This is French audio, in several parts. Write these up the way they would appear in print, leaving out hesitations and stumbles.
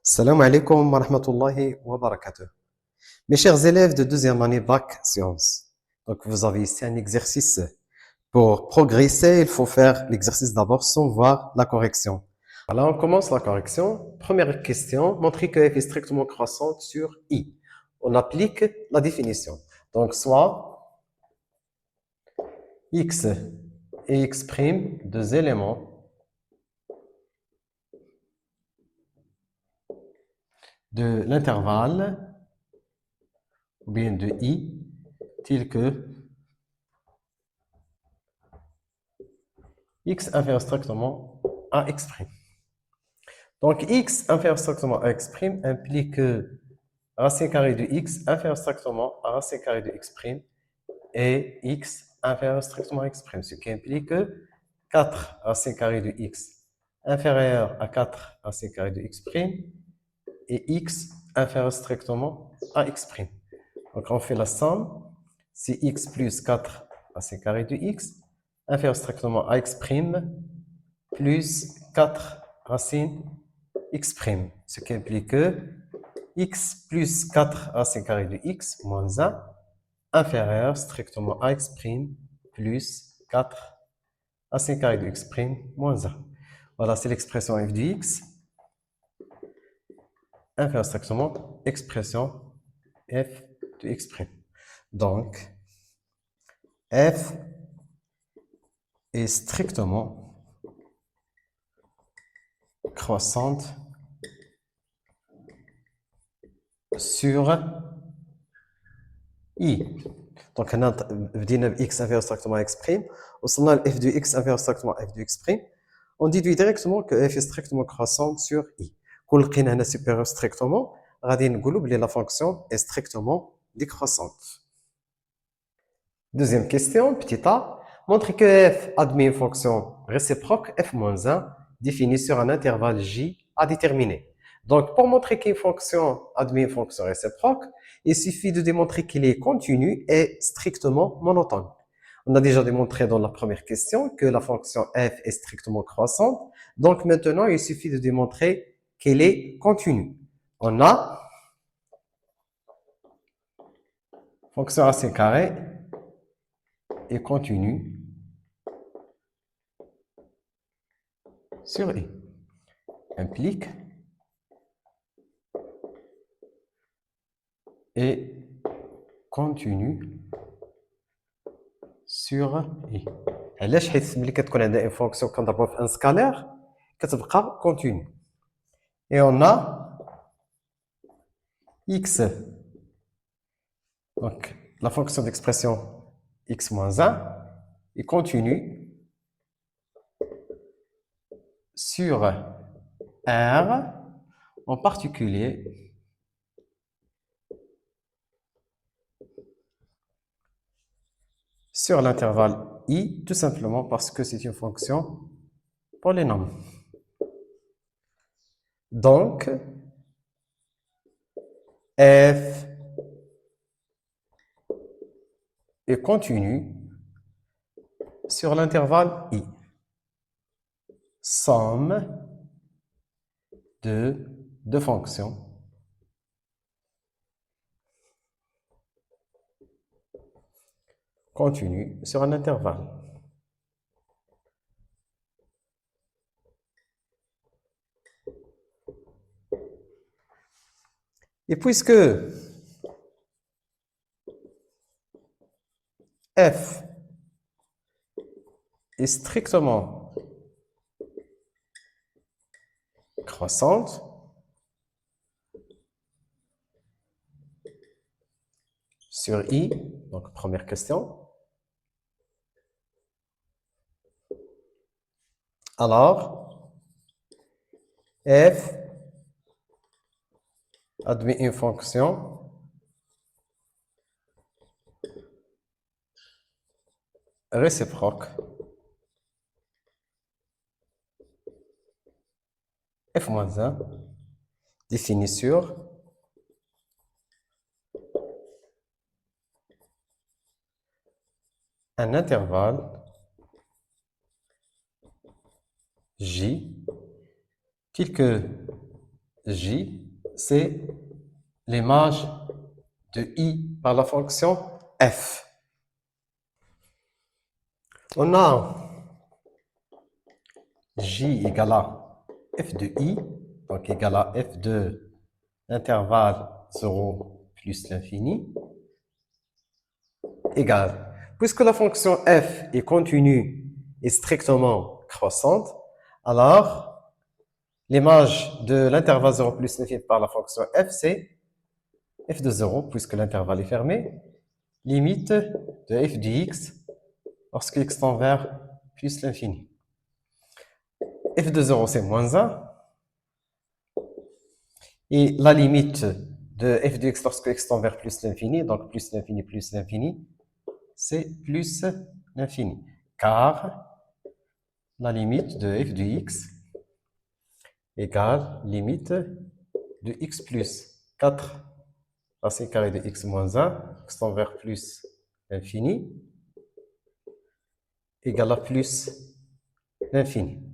Salam alaikum wa rahmatullahi wa barakatuh. Mes chers élèves de deuxième année Bac Sciences, donc vous avez ici un exercice. Pour progresser, il faut faire l'exercice d'abord sans voir la correction. Voilà, on commence la correction. Première question, montrer que f est strictement croissante sur i. On applique la définition. Donc, soit x et x', deux éléments de l'intervalle, ou bien de i, tel que x inférieur strictement à x'. Donc, x inférieur strictement à x' implique que racine carrée de x inférieur strictement à racine carrée de x' et x inférieur strictement à x', ce qui implique que 4 racine carrée de x inférieur à 4 racine carrée de x' et x inférieur strictement à x'. Donc, on fait la somme, c'est x plus 4 racine carrée de x inférieur strictement à x' plus 4 racine x', ce qui implique que x plus 4 racine carrée de x moins 1 inférieur strictement à x' plus 4 racine carrée de x' moins 1. Voilà, c'est l'expression f de x inférieur strictement expression f de x'. Donc, f est strictement croissante sur i. Donc, on a x inférieur strictement à x', وصلنا ل f de x inférieur strictement à f de x', on déduit directement que f est strictement croissante sur i. كون لقينا هنا supérieur strictement, غادي نقولوا بلي la fonction est strictement décroissante. Deuxième question, petit a, montre que f admet une fonction réciproque f-1 définie sur un intervalle j à déterminer. Donc, pour montrer qu'une fonction admet une fonction réciproque, il suffit de démontrer qu'il est continu et strictement monotone. On a déjà démontré dans la première question que la fonction f est strictement croissante. Donc, maintenant, il suffit de démontrer qu'elle est continue. On a fonction racine carrée est continue sur i. Implique et continue sur i. علاش؟ حيت ملي كتكون عندنا une fonction كنضربوها في un scalaire كتبقى continue. Et on a x. Donc, la fonction d'expression x moins 1 est continue sur R, en particulier sur l'intervalle i, tout simplement parce que c'est une fonction polynôme. Donc, f est continue sur l'intervalle i. Somme de deux fonctions continues sur un intervalle. Et puisque f est strictement croissante, sur i, donc première question, alors f admet une fonction réciproque f-1 définie sur un intervalle j tel que J, c'est l'image de I par la fonction f. On a J égale à f de I, donc égale à f de l'intervalle 0 plus l'infini, égale. Puisque la fonction f est continue et strictement croissante, alors l'image de l'intervalle 0 plus l'infini par la fonction f, c'est f de 0, puisque l'intervalle est fermé, limite de f de x lorsque x tend vers plus l'infini. F de 0, c'est moins 1. Et la limite de f de x lorsque x tend vers plus l'infini, donc plus l'infini, c'est plus l'infini. Car la limite de f de x égale limite de x plus 4 racine carrée de x moins 1, x tend vers plus l'infini, égale à plus l'infini.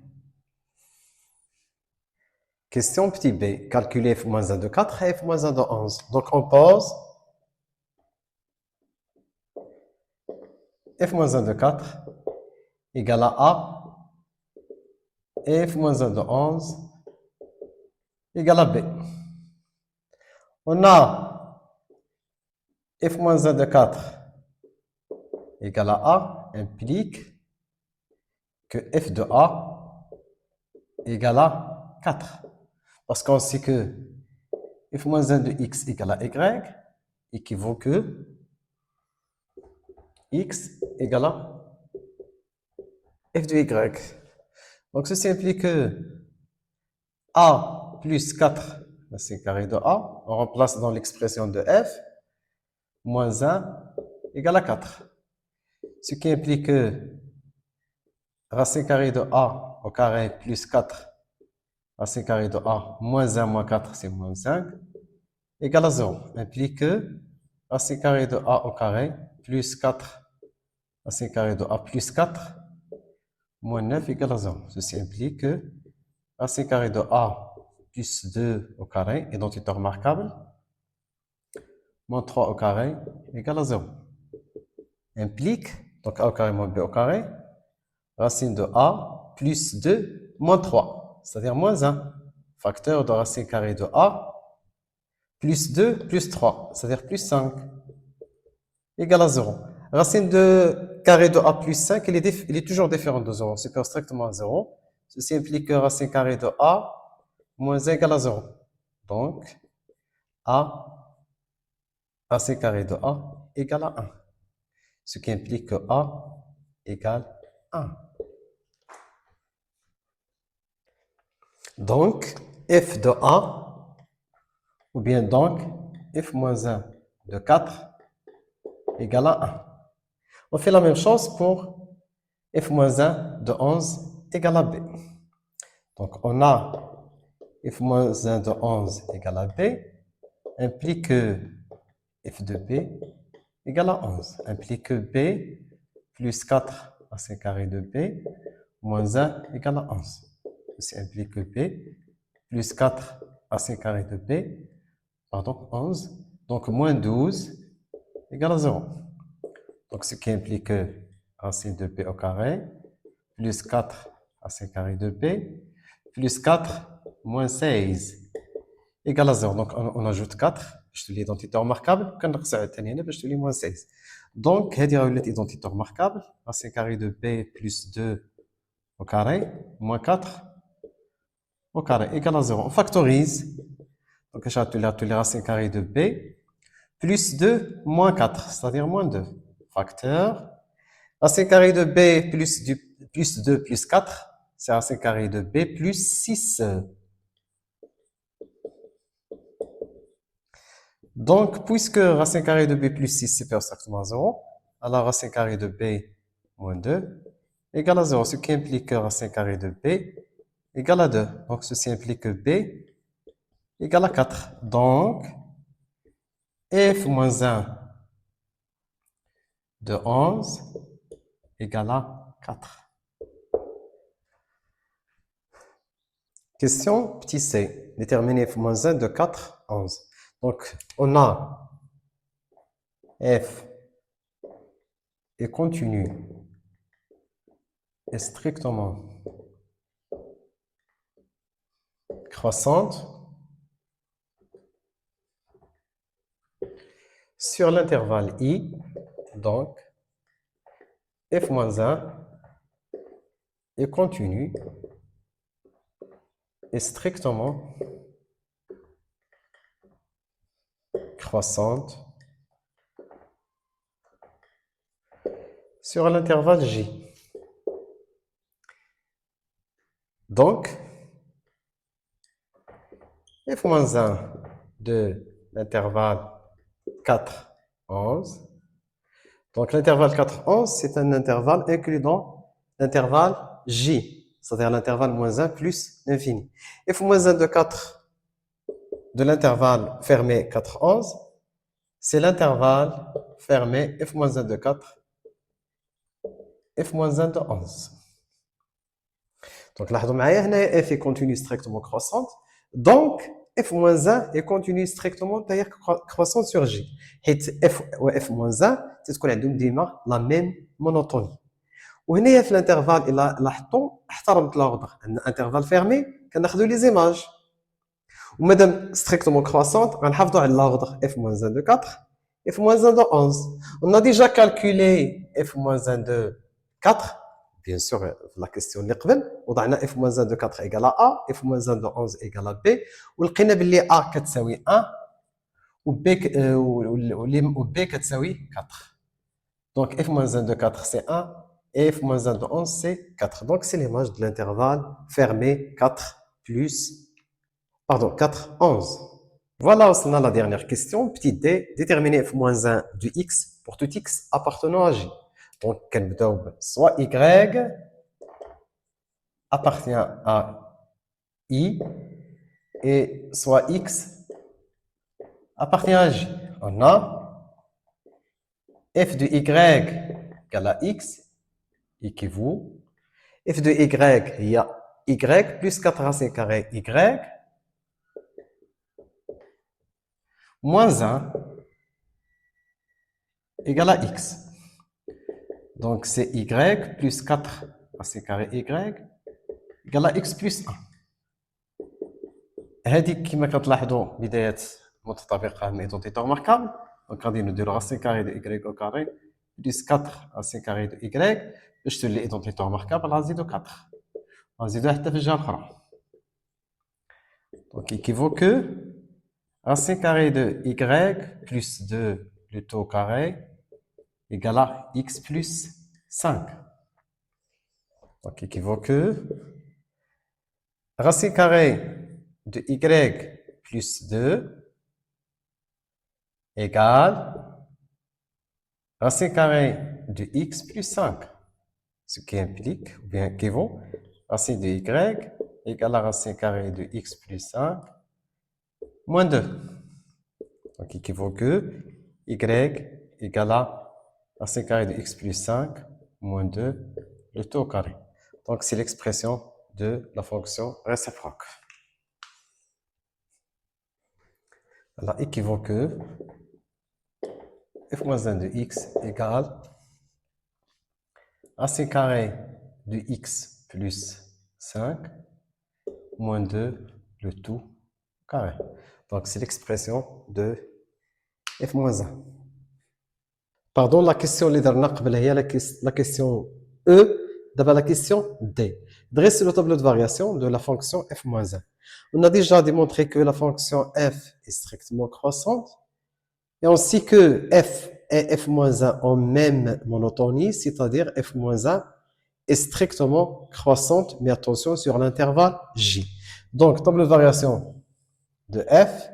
Question petit b, calculer f moins 1 de 4 et f moins 1 de 11. Donc on pose f moins 1 de 4 égale à a, et f moins 1 de 11 égale à b. On a f moins 1 de 4 égale à a implique que f de a égale à 4. Parce qu'on sait que f moins 1 de x égale à y équivaut que x égale à f de y. Donc ceci implique que a plus 4, c'est carré de a, on remplace dans l'expression de f, moins 1 égale à 4. Ce qui implique que racine carrée de a au carré plus 4, racine carrée de a moins 1 moins 4, c'est moins 5, égale à 0. Implique que racine carrée de a au carré plus 4, racine carrée de a plus 4, moins 9 égale à 0. Ceci implique que racine carrée de a plus 2 au carré, identité remarquable, moins 3 au carré égale à 0. Implique, donc a au carré moins b au carré, racine de a plus 2 moins 3, c'est-à-dire moins 1. Facteur de racine carrée de a plus 2 plus 3, c'est-à-dire plus 5, égale à 0. Racine de carré de a plus 5, il est toujours différent de 0, c'est strictement à 0. Ceci implique que racine carrée de a moins 1 égale à 0. Donc, a racine carrée de a égale à 1. Ce qui implique que a égale 1. Donc, f de a, ou bien donc, f moins 1 de 4 égale à 1. On fait la même chose pour f moins 1 de 11 égale à b. Donc, on a f moins 1 de 11 égale à b, implique que f de b égale à 11. Implique que b plus 4 racine carrée de b moins 1 égale à 11. Ceci implique que b plus 4 racine carrée de b, pardon, 11, donc moins 12 égale à 0. Donc ce qui implique que racine de b au carré plus 4 racine carrée de b plus 4 moins 16 égale à 0. Donc on ajoute 4 باش تولي identité remarquable, كنقص الثاني هنا باش تولي moins 16. Donc هذه ولات identité remarquable, racine carrée de b plus 2 au carré moins 4 au carré égale à 0. On factorise. Donc je vais racine carrée de b plus 2 moins 4, c'est-à-dire moins 2. Facteur. Racine carrée de b plus 2 plus 4, c'est racine carrée de b plus 6. Donc, puisque racine carrée de b plus 6, c'est exactement 0, alors racine carrée de b moins 2 égale à 0, ce qui implique que racine carrée de b égale à 2. Donc, ceci implique que b égale à 4. Donc, f moins 1 de 11 égale à 4. Question petit c. Déterminer f-1 de 4 à 11. Donc, on a f est continu et strictement croissante sur l'intervalle i. Donc, f-1 est continu et strictement croissante sur l'intervalle j. Donc, f-1 de l'intervalle 4, 11. Donc, l'intervalle 4, 11, c'est un intervalle inclus dans l'intervalle j, c'est-à-dire l'intervalle moins 1 plus l'infini. f-1 de 4 de l'intervalle fermé 4, 11, c'est l'intervalle fermé f-1 de 4, f-1 de 11. Donc, là, f est continue strictement croissante. Donc, f-1 est continue strictement croissante sur j. Et f ou f-1, c'est ce qu'on a dit, la même monotonie. وهنا في الانترفال الى لاحظتوا احترمت l'ordre. Un intervalle fermé كناخذوا les images. ومادام strictement croissante غنحافظوا على l'ordre f-1 de 4 f-1 de 11. On a déjà calculé f-1 de 4. Bien sûr, la question اللي قبل وضعنا f-1 de 4 égale à a, f-1 de 11 égale à b, ولقينا باللي a كتساوي 1 و b كتساوي 4. Donc f-1 de 4 c'est 1 et f-1 de 11 c'est 4. Donc c'est l'image de l'intervalle fermé 4 plus, pardon, 4, 11. Voilà, on a la dernière question. Petit d, déterminer f-1 du x pour tout x appartenant à j. Donc, soit y appartient à i et soit x appartient à j. On a f de y égale à x équivaut. F de y, il y a y plus 4 racines carrées y moins 1 égale à x. Donc, c'est y plus 4 racines carrées y égale à x plus 1. هذه كما كتلاحظوا بداية متطابقة من ايدونتيتي remarquable. Donc, غادي نديرو racine carrée de y au carré plus 4 racine carrée de y باش تولي ايدونتيتي remarquable غنزيدو 4. غنزيدوها حتى في الجهة الأخرى. Donc, équivaut que racine carrée de y plus 2 le tout au carré égale à x plus 5. Donc, équivaut que racine carrée de y plus 2 égale racine carrée de x plus 5. Ce qui implique, ou bien équivaut, racine de y égale à racine carrée de x plus 5 moins 2. Donc, équivaut que y égale à racine carrée de x plus 5 moins 2 le tout au carré. Donc, c'est l'expression de la fonction réciproque. Alors, équivaut que f-1 de x égale racine carrée de x plus 5 moins 2 le tout carré. Donc, c'est l'expression de f-1. Pardon, la question اللي درنا قبلها هي la question E, d'abord la question D. Dresse le tableau de variation de la fonction f-1. On a déjà démontré que la fonction f est strictement croissante et ainsi que f et f-1 ont même monotonie, c'est-à-dire f-1 est strictement croissante, mais attention sur l'intervalle j. Donc, tableau de variation de f,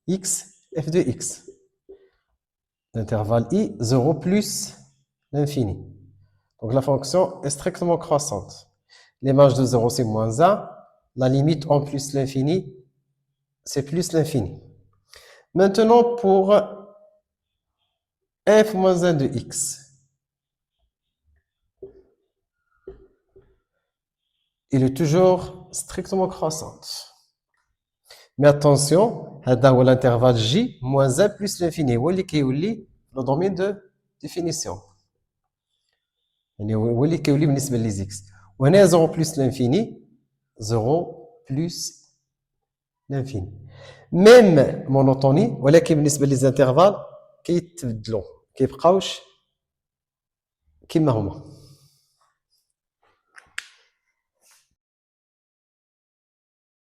x, f de x. L'intervalle i, 0 plus l'infini. Donc, la fonction est strictement croissante. L'image de 0, c'est moins 1. La limite en plus l'infini, c'est plus l'infini. Maintenant, pour f moins 1 de x. il est toujours strictement croissante. Mais attention, هذا هو l'intervalle J moins 1 plus l'infini. هو اللي كيولي le domaine de définition. يعني هو اللي كيولي بالنسبة لي x. وهنا 0 plus l'infini, 0 plus l'infini. Même monotonie, ولكن بالنسبة لي intervalles كيتبدلوا كيبقاوش كيما هما.